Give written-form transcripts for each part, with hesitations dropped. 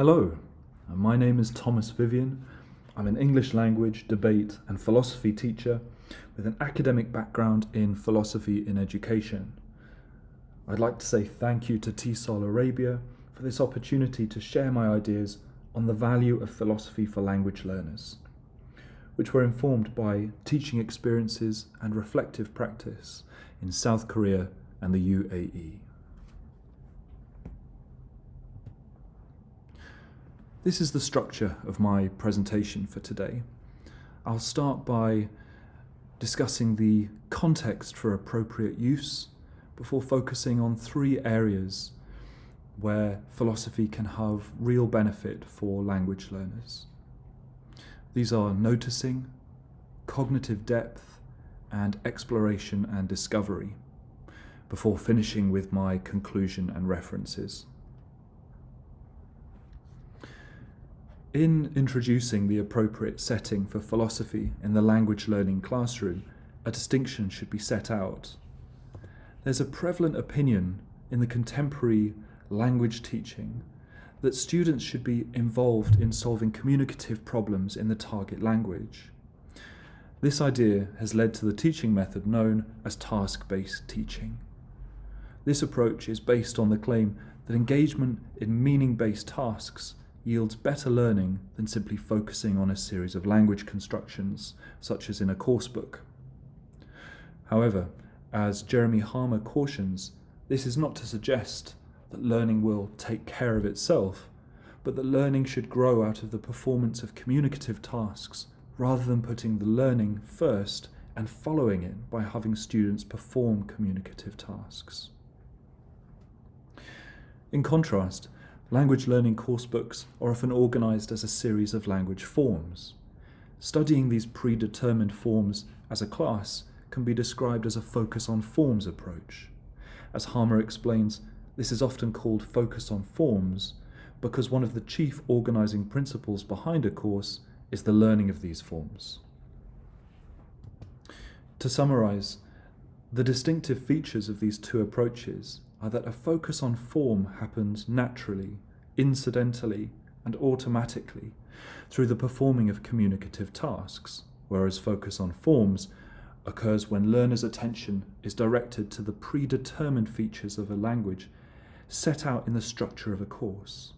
Hello, my name is Thomas Vivian. I'm an English language, debate and philosophy teacher with an academic background in philosophy in education. I'd like to say thank you to TESOL Arabia for this opportunity to share my ideas on the value of philosophy for language learners, which were informed by teaching experiences and reflective practice in South Korea and the UAE. This is the structure of my presentation for today. I'll start by discussing the context for appropriate use before focusing on 3 areas where philosophy can have real benefit for language learners. These are noticing, cognitive depth, and exploration and discovery, before finishing with my conclusion and references. In introducing the appropriate setting for philosophy in the language learning classroom, a distinction should be set out. There's a prevalent opinion in the contemporary language teaching that students should be involved in solving communicative problems in the target language. This idea has led to the teaching method known as task-based teaching. This approach is based on the claim that engagement in meaning-based tasks yields better learning than simply focusing on a series of language constructions, such as in a course book. However, as Jeremy Harmer cautions, this is not to suggest that learning will take care of itself, but that learning should grow out of the performance of communicative tasks, rather than putting the learning first and following it by having students perform communicative tasks. In contrast, language learning coursebooks are often organised as a series of language forms. Studying these predetermined forms as a class can be described as a focus on forms approach. As Harmer explains, this is often called focus on forms because one of the chief organising principles behind a course is the learning of these forms. To summarise, the distinctive features of these 2 approaches are that a focus on form happens naturally, incidentally, and automatically through the performing of communicative tasks, whereas focus on forms occurs when learners' attention is directed to the predetermined features of a language set out in the structure of a course.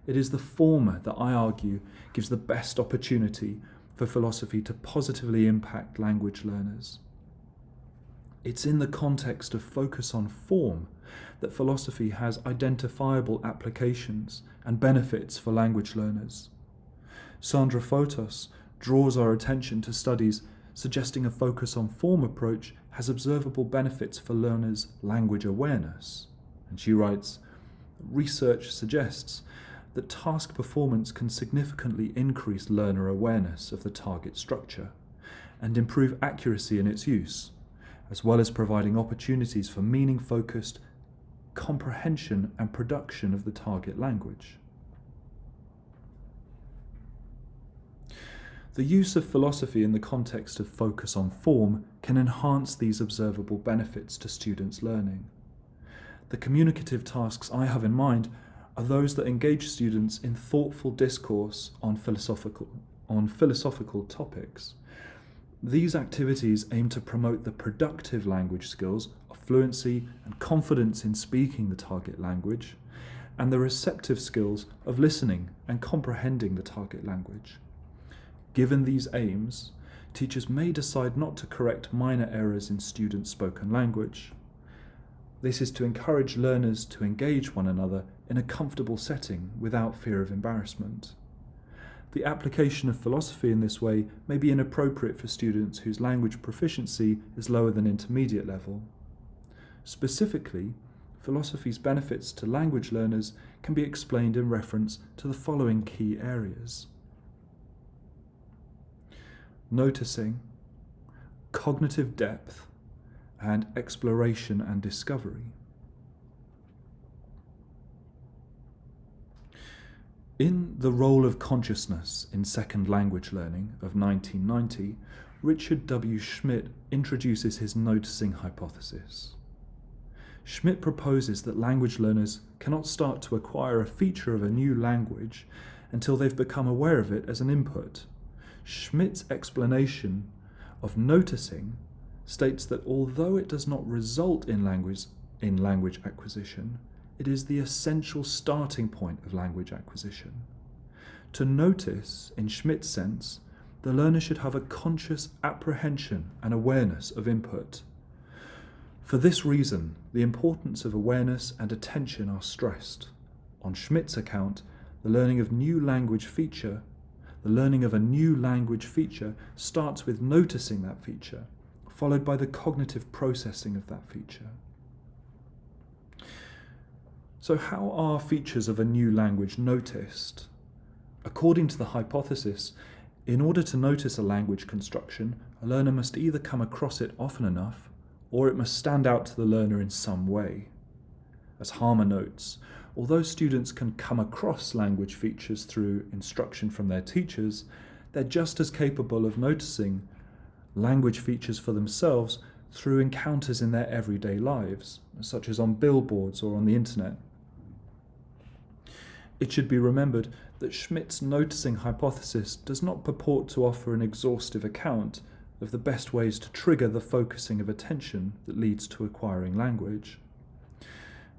It is the former that I argue gives the best opportunity for philosophy to positively impact language learners. It's in the context of focus on form that philosophy has identifiable applications and benefits for language learners. Sandra Fotos draws our attention to studies suggesting a focus on form approach has observable benefits for learners' language awareness. And she writes, research suggests that task performance can significantly increase learner awareness of the target structure and improve accuracy in its use, as well as providing opportunities for meaning-focused comprehension and production of the target language. The use of philosophy in the context of focus on form can enhance these observable benefits to students' learning. The communicative tasks I have in mind are those that engage students in thoughtful discourse on philosophical topics. These activities aim to promote the productive language skills of fluency and confidence in speaking the target language, and the receptive skills of listening and comprehending the target language. Given these aims, teachers may decide not to correct minor errors in students' spoken language. This is to encourage learners to engage one another in a comfortable setting without fear of embarrassment. The application of philosophy in this way may be inappropriate for students whose language proficiency is lower than intermediate level. Specifically, philosophy's benefits to language learners can be explained in reference to the following key areas: noticing, cognitive depth, and exploration and discovery. In The Role of Consciousness in Second Language Learning of 1990, Richard W. Schmidt introduces his noticing hypothesis. Schmidt proposes that language learners cannot start to acquire a feature of a new language until they've become aware of it as an input. Schmidt's explanation of noticing states that although it does not result in language acquisition, it is the essential starting point of language acquisition. To notice, in Schmidt's sense, the learner should have a conscious apprehension and awareness of input. For this reason, the importance of awareness and attention are stressed. On Schmidt's account, the learning of a new language feature starts with noticing that feature, followed by the cognitive processing of that feature. So how are features of a new language noticed? According to the hypothesis, in order to notice a language construction, a learner must either come across it often enough, or it must stand out to the learner in some way. As Harmer notes, although students can come across language features through instruction from their teachers, they're just as capable of noticing language features for themselves through encounters in their everyday lives, such as on billboards or on the internet. It should be remembered that Schmidt's noticing hypothesis does not purport to offer an exhaustive account of the best ways to trigger the focusing of attention that leads to acquiring language.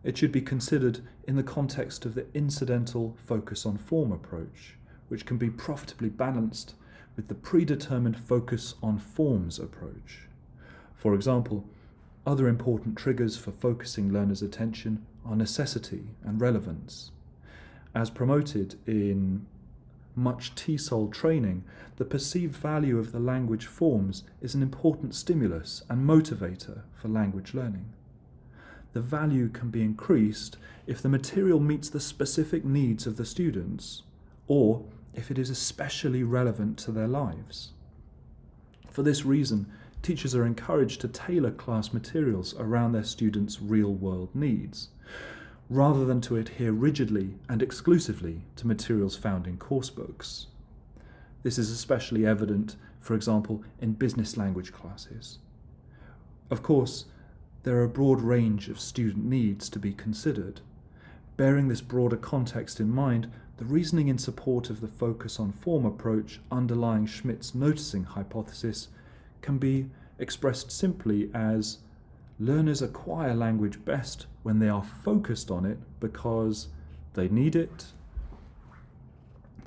It should be considered in the context of the incidental focus on form approach, which can be profitably balanced with the predetermined focus on forms approach. For example, other important triggers for focusing learners' attention are necessity and relevance. As promoted in much TESOL training, the perceived value of the language forms is an important stimulus and motivator for language learning. The value can be increased if the material meets the specific needs of the students, or if it is especially relevant to their lives. For this reason, teachers are encouraged to tailor class materials around their students' real-world needs, rather than to adhere rigidly and exclusively to materials found in course books. This is especially evident, for example, in business language classes. Of course, there are a broad range of student needs to be considered. Bearing this broader context in mind, the reasoning in support of the focus on form approach underlying Schmidt's noticing hypothesis can be expressed simply as learners acquire language best when they are focused on it because they need it,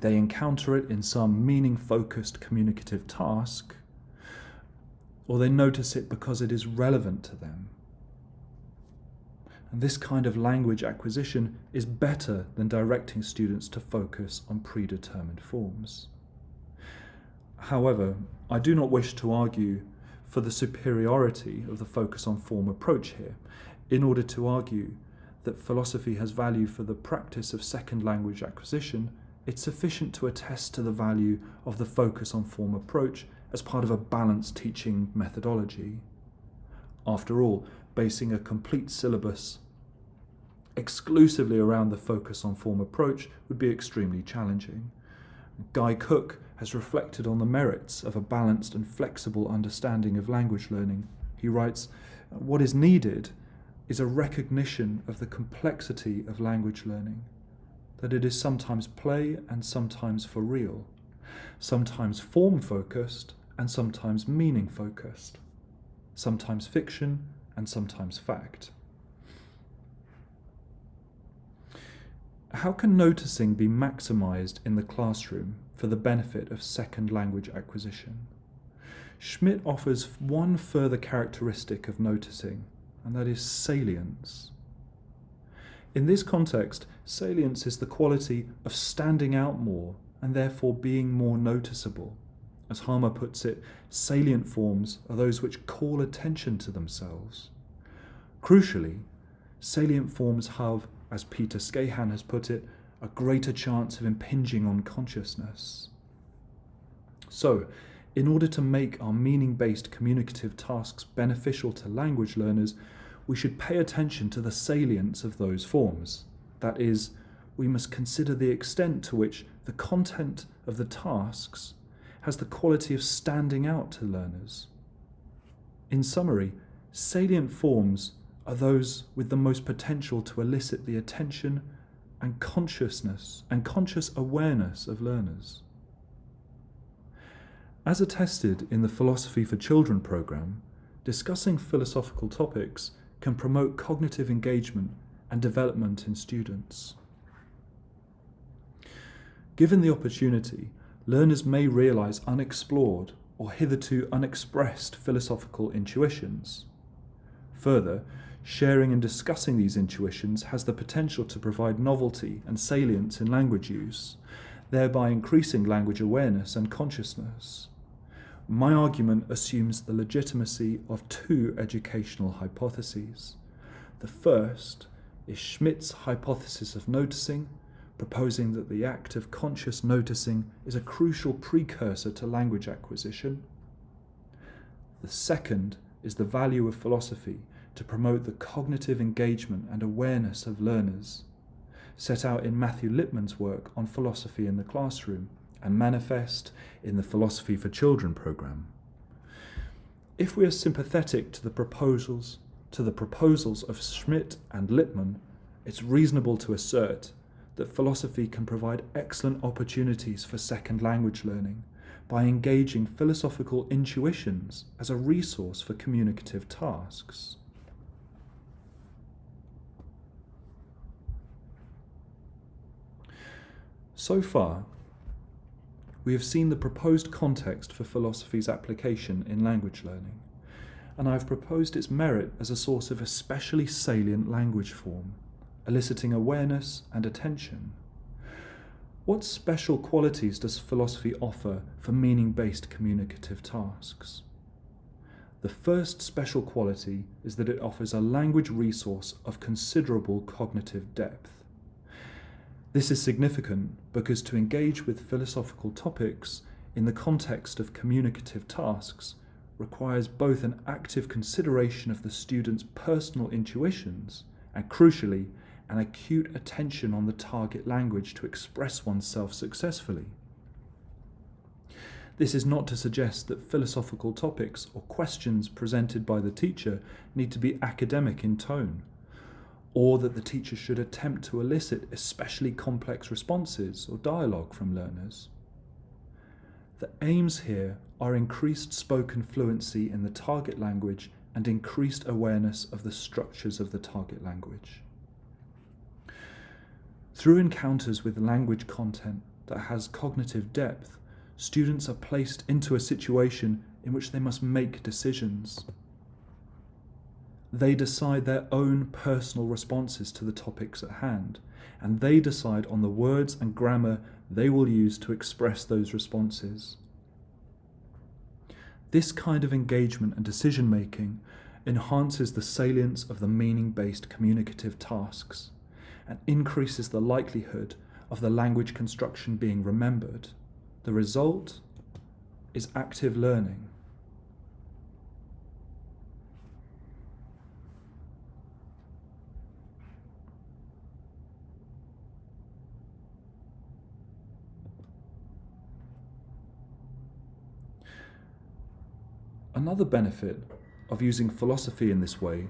they encounter it in some meaning-focused communicative task, or they notice it because it is relevant to them. And this kind of language acquisition is better than directing students to focus on predetermined forms. However, I do not wish to argue for the superiority of the focus on form approach here, in order to argue that philosophy has value for the practice of second language acquisition. It's sufficient to attest to the value of the focus on form approach as part of a balanced teaching methodology. After all, basing a complete syllabus exclusively around the focus on form approach would be extremely challenging. Guy Cook has reflected on the merits of a balanced and flexible understanding of language learning. He writes, "What is needed is a recognition of the complexity of language learning, that it is sometimes play and sometimes for real, sometimes form-focused and sometimes meaning-focused, sometimes fiction and sometimes fact." How can noticing be maximized in the classroom for the benefit of second language acquisition? Schmidt offers one further characteristic of noticing, and that is salience. In this context, salience is the quality of standing out more and therefore being more noticeable. As Harmer puts it, salient forms are those which call attention to themselves. Crucially, salient forms have, as Peter Scahan has put it, a greater chance of impinging on consciousness. So, in order to make our meaning-based communicative tasks beneficial to language learners, we should pay attention to the salience of those forms. That is, we must consider the extent to which the content of the tasks has the quality of standing out to learners. In summary, salient forms are those with the most potential to elicit the attention and consciousness and conscious awareness of learners. As attested in the Philosophy for Children programme, discussing philosophical topics can promote cognitive engagement and development in students. Given the opportunity, learners may realise unexplored or hitherto unexpressed philosophical intuitions. Further, sharing and discussing these intuitions has the potential to provide novelty and salience in language use, thereby increasing language awareness and consciousness. My argument assumes the legitimacy of two educational hypotheses. The first is Schmidt's hypothesis of noticing, proposing that the act of conscious noticing is a crucial precursor to language acquisition. The second is the value of philosophy to promote the cognitive engagement and awareness of learners, set out in Mathew Lipman's work on philosophy in the classroom and manifest in the Philosophy for Children programme. If we are sympathetic to the proposals of Schmidt and Lipman, it's reasonable to assert that philosophy can provide excellent opportunities for second language learning by engaging philosophical intuitions as a resource for communicative tasks. So far, we have seen the proposed context for philosophy's application in language learning, and I've proposed its merit as a source of especially salient language form, eliciting awareness and attention. What special qualities does philosophy offer for meaning-based communicative tasks? The first special quality is that it offers a language resource of considerable cognitive depth. This is significant because to engage with philosophical topics in the context of communicative tasks requires both an active consideration of the student's personal intuitions and, crucially, an acute attention on the target language to express oneself successfully. This is not to suggest that philosophical topics or questions presented by the teacher need to be academic in tone, or that the teacher should attempt to elicit especially complex responses or dialogue from learners. The aims here are increased spoken fluency in the target language and increased awareness of the structures of the target language. Through encounters with language content that has cognitive depth, students are placed into a situation in which they must make decisions. They decide their own personal responses to the topics at hand, and they decide on the words and grammar they will use to express those responses. This kind of engagement and decision-making enhances the salience of the meaning-based communicative tasks and increases the likelihood of the language construction being remembered. The result is active learning. Another benefit of using philosophy in this way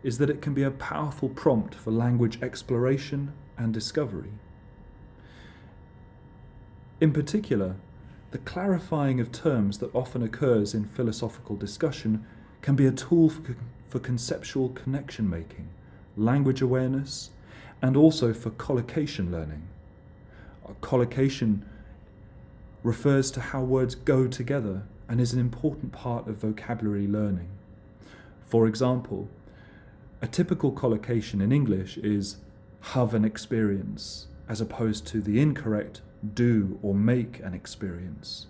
is that it can be a powerful prompt for language exploration and discovery. In particular, the clarifying of terms that often occurs in philosophical discussion can be a tool for conceptual connection making, language awareness, and also for collocation learning. Collocation refers to how words go together and is an important part of vocabulary learning. For example, a typical collocation in English is have an experience, as opposed to the incorrect do or make an experience.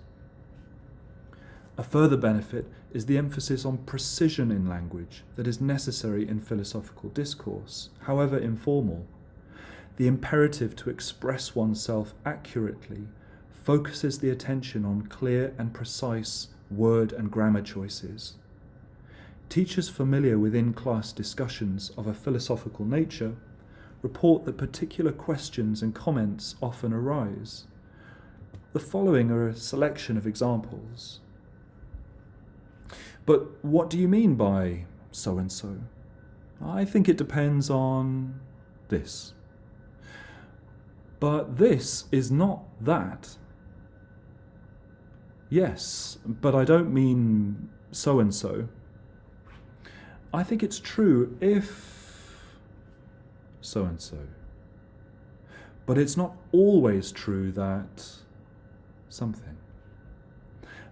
A further benefit is the emphasis on precision in language that is necessary in philosophical discourse, however informal. The imperative to express oneself accurately focuses the attention on clear and precise word and grammar choices. Teachers familiar with in-class discussions of a philosophical nature report that particular questions and comments often arise. The following are a selection of examples. But what do you mean by so-and-so? I think it depends on this. But this is not that. Yes, but I don't mean so-and-so. I think it's true if so-and-so. But it's not always true that something.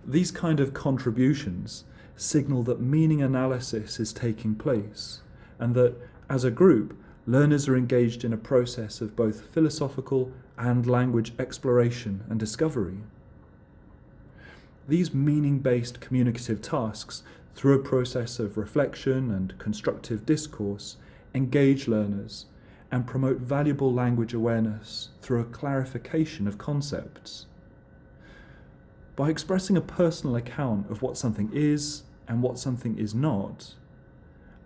These kind of contributions signal that meaning analysis is taking place, and that, as a group, learners are engaged in a process of both philosophical and language exploration and discovery. These meaning-based communicative tasks, through a process of reflection and constructive discourse, engage learners and promote valuable language awareness through a clarification of concepts. By expressing a personal account of what something is and what something is not,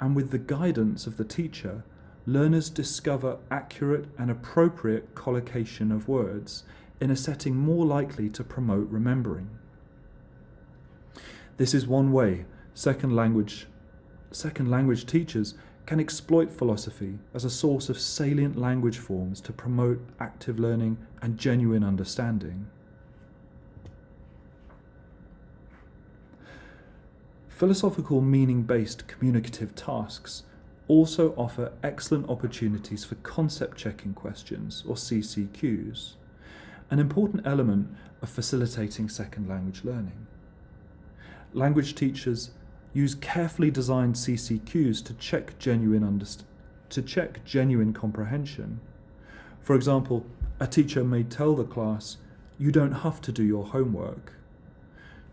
and with the guidance of the teacher, learners discover accurate and appropriate collocation of words in a setting more likely to promote remembering. This is one way second language teachers can exploit philosophy as a source of salient language forms to promote active learning and genuine understanding. Philosophical meaning-based communicative tasks also offer excellent opportunities for concept-checking questions, or CCQs, an important element of facilitating second language learning. Language teachers use carefully designed CCQs to check genuine comprehension. For example, a teacher may tell the class, "You don't have to do your homework."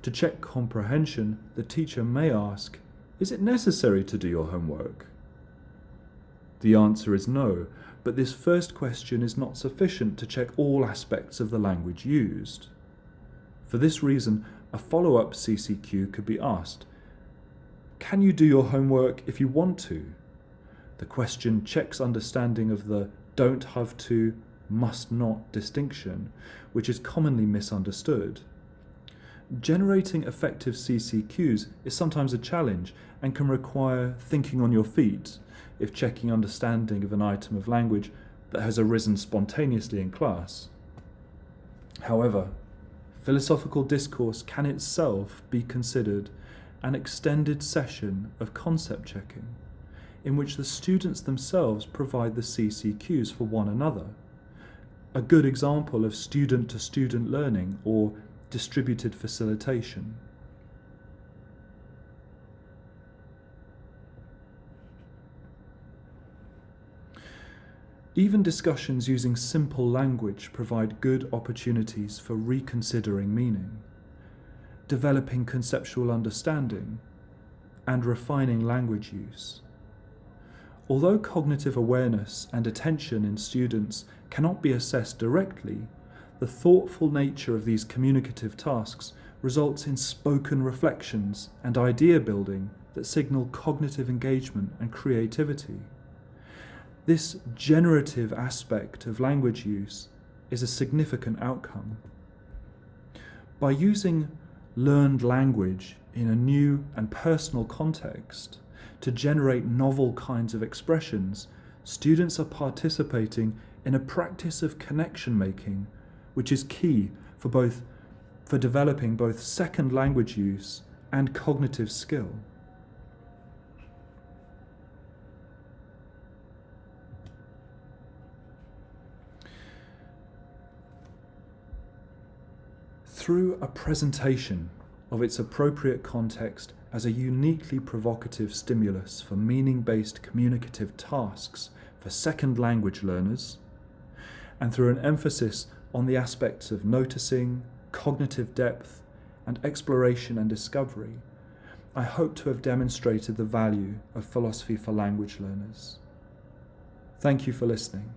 To check comprehension, the teacher may ask, "Is it necessary to do your homework?" The answer is no, but this first question is not sufficient to check all aspects of the language used. For this reason, a follow-up CCQ could be asked, "Can you do your homework if you want to?" The question checks understanding of the don't have to, must not distinction, which is commonly misunderstood. Generating effective CCQs is sometimes a challenge and can require thinking on your feet if checking understanding of an item of language that has arisen spontaneously in class. However, philosophical discourse can itself be considered an extended session of concept checking, in which the students themselves provide the CCQs for one another. A good example of student-to-student learning, or distributed facilitation. Even discussions using simple language provide good opportunities for reconsidering meaning, developing conceptual understanding, and refining language use. Although cognitive awareness and attention in students cannot be assessed directly, the thoughtful nature of these communicative tasks results in spoken reflections and idea building that signal cognitive engagement and creativity. This generative aspect of language use is a significant outcome. By using learned language in a new and personal context to generate novel kinds of expressions, students are participating in a practice of connection making, which is key for developing both second language use and cognitive skill. Through a presentation of its appropriate context as a uniquely provocative stimulus for meaning-based communicative tasks for second language learners, and through an emphasis on the aspects of noticing, cognitive depth, and exploration and discovery, I hope to have demonstrated the value of philosophy for language learners. Thank you for listening.